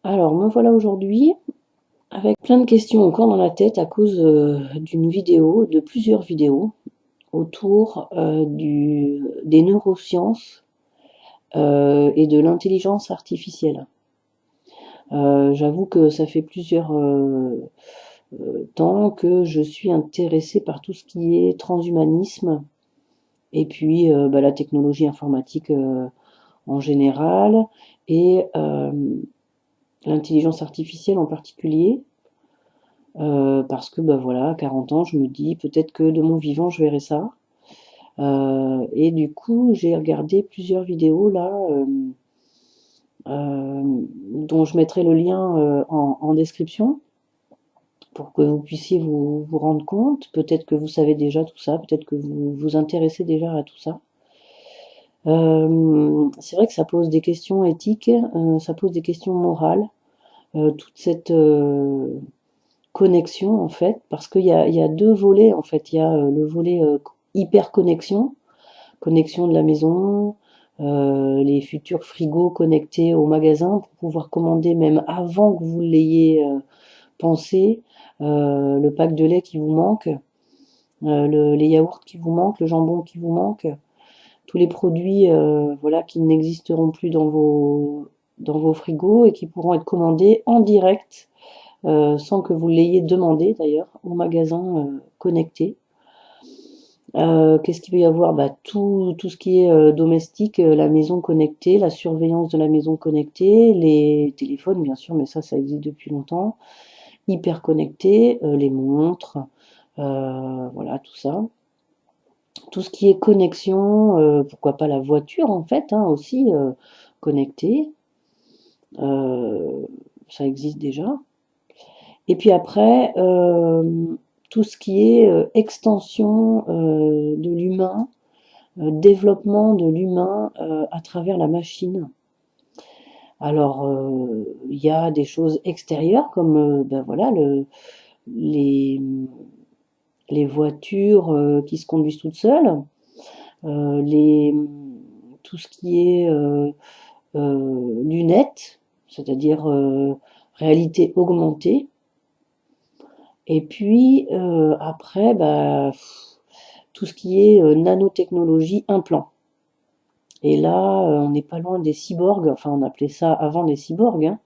Alors, me voilà aujourd'hui avec plein de questions encore dans la tête à cause d'une vidéo, de plusieurs vidéos autour des neurosciences et de l'intelligence artificielle. J'avoue que ça fait plusieurs temps que je suis intéressée par tout ce qui est transhumanisme et puis la technologie informatique en général et l'intelligence artificielle en particulier. Parce que bah voilà, à 40 ans, je me dis peut-être que de mon vivant, je verrai ça. Et du coup, j'ai regardé plusieurs vidéos là, dont je mettrai le lien en description pour que vous puissiez vous rendre compte. Peut-être que vous savez déjà tout ça, peut-être que vous vous intéressez déjà à tout ça. C'est vrai que ça pose des questions éthiques, ça pose des questions morales, toute cette connexion en fait, parce qu'il y a deux volets en fait. Il y a le volet hyper connexion, connexion de la maison, les futurs frigos connectés au magasin pour pouvoir commander même avant que vous l'ayez pensé, le pack de lait qui vous manque, les yaourts qui vous manquent, le jambon qui vous manque, tous les produits voilà qui n'existeront plus dans vos frigos et qui pourront être commandés en direct sans que vous l'ayez demandé d'ailleurs au magasin connecté. Qu'est-ce qu'il peut y avoir? Bah, tout ce qui est domestique, la maison connectée, la surveillance de la maison connectée, les téléphones bien sûr, mais ça existe depuis longtemps, hyper connectés, les montres, voilà tout ça. Tout ce qui est connexion, pourquoi pas la voiture en fait, hein, aussi connectée, euh, ça existe déjà. Et puis après, tout ce qui est extension de l'humain, développement de l'humain à travers la machine. Alors, il y a des choses extérieures comme ben voilà les, les voitures qui se conduisent toutes seules, euh, les, tout ce qui est lunettes, c'est-à-dire réalité augmentée. Et puis après, bah, tout ce qui est nanotechnologie implant. Et là, on n'est pas loin des cyborgs, enfin on appelait ça avant des cyborgs, hein.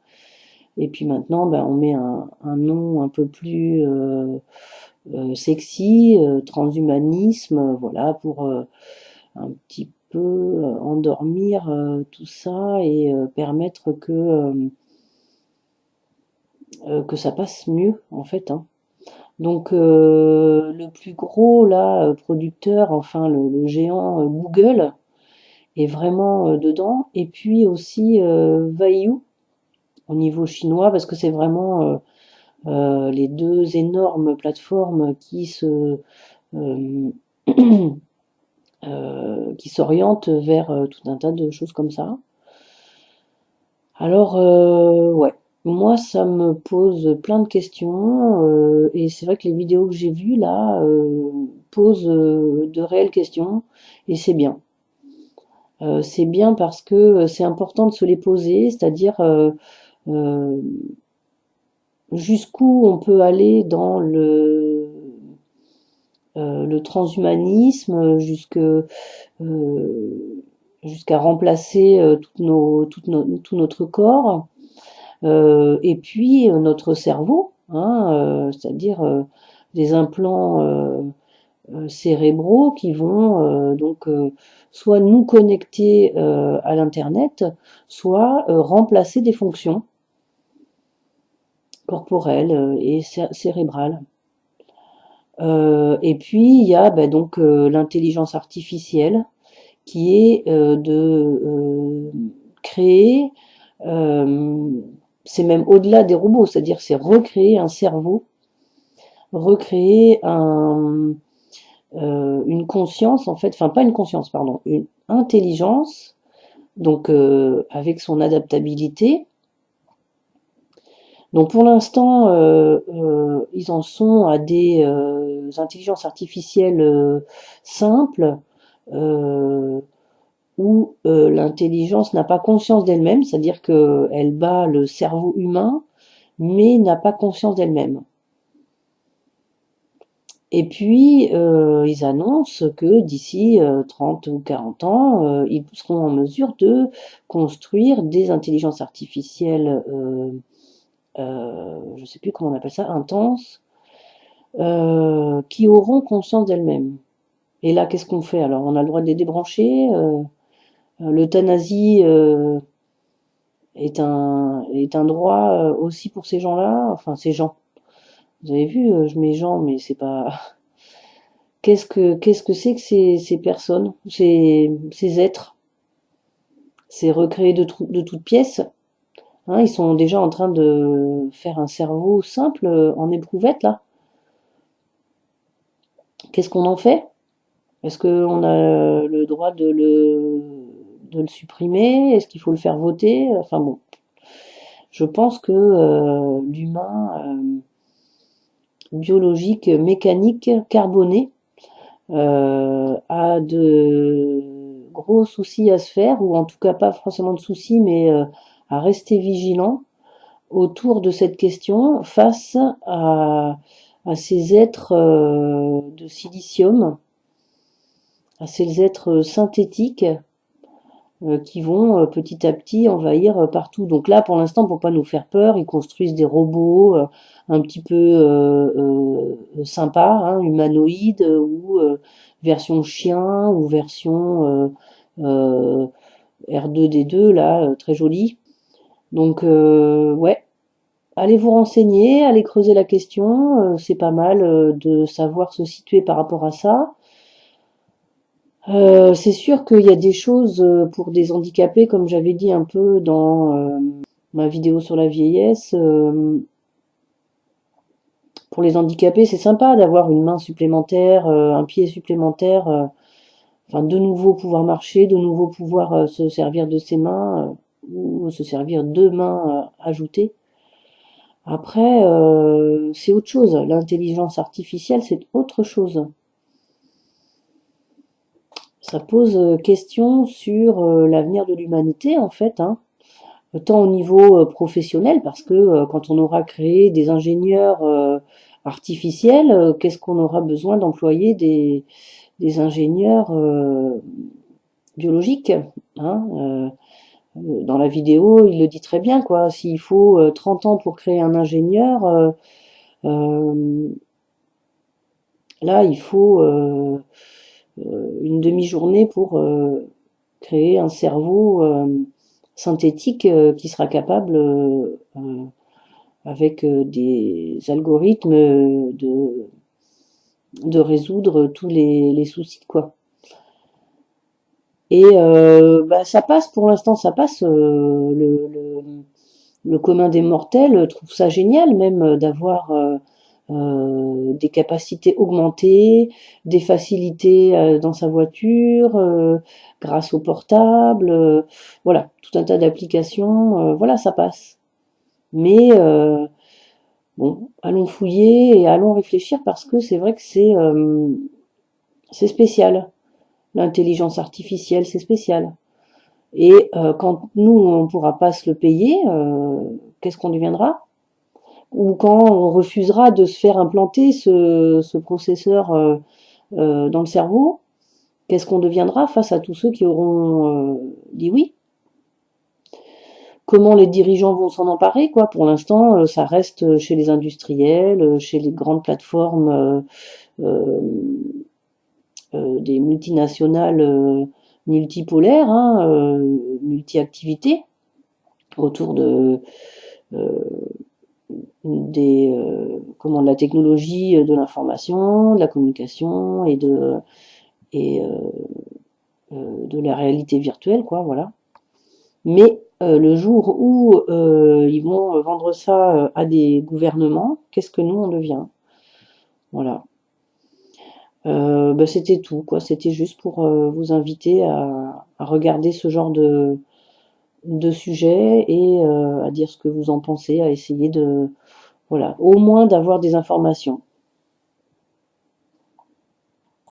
Et puis maintenant, bah, on met un nom un peu plus sexy, transhumanisme, voilà, pour un petit peu endormir tout ça et permettre que ça passe mieux, en fait, hein. Donc le plus gros là producteur, enfin le géant Google est vraiment dedans. Et puis aussi Vaiyu au niveau chinois, parce que c'est vraiment les deux énormes plateformes euh, qui s'orientent vers tout un tas de choses comme ça. Alors ouais, moi ça me pose plein de questions et c'est vrai que les vidéos que j'ai vues là posent de réelles questions et c'est bien. C'est bien parce que c'est important de se les poser, c'est-à-dire euh, jusqu'où on peut aller dans le transhumanisme, jusqu'à remplacer tout notre corps, et puis notre cerveau, hein, c'est-à-dire des implants cérébraux qui vont donc soit nous connecter à l'internet, soit remplacer des fonctions corporelles et cérébrales. Et puis il y a bah, donc l'intelligence artificielle qui est de créer, euh, c'est même au-delà des robots, c'est-à-dire c'est recréer un cerveau, recréer une conscience en fait, enfin pas une conscience, pardon, une intelligence, donc avec son adaptabilité. Donc pour l'instant, ils en sont à des intelligences artificielles simples, euh, où l'intelligence n'a pas conscience d'elle-même, c'est-à-dire qu'elle bat le cerveau humain, mais n'a pas conscience d'elle-même. Et puis, ils annoncent que d'ici 30 ou 40 ans, ils seront en mesure de construire des intelligences artificielles, je ne sais plus comment on appelle ça, intenses, qui auront conscience d'elles-mêmes. Et là, qu'est-ce qu'on fait alors? On a le droit de les débrancher? L'euthanasie est un droit aussi pour ces gens-là? Enfin, ces gens. Vous avez vu, je mets gens, mais c'est pas. Qu'est-ce que c'est que ces personnes, ces êtres? C'est recréé de toutes pièces. Hein, ils sont déjà en train de faire un cerveau simple en éprouvette là. Qu'est-ce qu'on en fait? Est-ce qu'on a le droit de le supprimer? Est-ce qu'il faut le faire voter? Enfin bon, je pense que l'humain biologique, mécanique, carboné, a de gros soucis à se faire, ou en tout cas pas forcément de soucis, mais à rester vigilant autour de cette question face à ces êtres de silicium, à ces êtres synthétiques qui vont petit à petit envahir partout. Donc là, pour l'instant, pour pas nous faire peur, ils construisent des robots un petit peu sympas, hein, humanoïdes, ou version chien, ou version R2D2, là, très jolie. Donc ouais, allez vous renseigner, allez creuser la question, c'est pas mal de savoir se situer par rapport à ça. C'est sûr qu'il y a des choses pour des handicapés, comme j'avais dit un peu dans ma vidéo sur la vieillesse. Pour les handicapés, c'est sympa d'avoir une main supplémentaire, un pied supplémentaire, enfin de nouveau pouvoir marcher, de nouveau pouvoir se servir de ses mains ou se servir de mains ajoutées. Après, c'est autre chose. L'intelligence artificielle, c'est autre chose. Ça pose question sur l'avenir de l'humanité, en fait, hein. Tant au niveau professionnel, parce que quand on aura créé des ingénieurs artificiels, qu'est-ce qu'on aura besoin d'employer des ingénieurs biologiques, hein, dans la vidéo, il le dit très bien, quoi. S'il faut 30 ans pour créer un ingénieur, euh, là, il faut une demi-journée pour créer un cerveau synthétique qui sera capable, avec des algorithmes, de résoudre tous les soucis, quoi. Et bah, ça passe, pour l'instant, ça passe. Le commun des mortels trouve ça génial, même d'avoir des capacités augmentées, des facilités dans sa voiture, grâce au portable, voilà, tout un tas d'applications, voilà, ça passe. Mais bon, allons fouiller et allons réfléchir, parce que c'est vrai que c'est spécial. L'intelligence artificielle, c'est spécial. Et quand nous, on ne pourra pas se le payer, qu'est-ce qu'on deviendra? Ou quand on refusera de se faire implanter ce processeur dans le cerveau, qu'est-ce qu'on deviendra face à tous ceux qui auront dit oui? Comment les dirigeants vont s'en emparer, quoi? Pour l'instant, ça reste chez les industriels, chez les grandes plateformes euh, des multinationales multipolaires, hein, multi-activités, autour euh, de la technologie, de l'information, de la communication et de la réalité virtuelle, quoi, voilà. Mais le jour où ils vont vendre ça à des gouvernements, qu'est-ce que nous on devient? Voilà. Bah, c'était tout, quoi. C'était juste pour vous inviter à regarder ce genre de sujet et à dire ce que vous en pensez, à essayer de, voilà, au moins d'avoir des informations.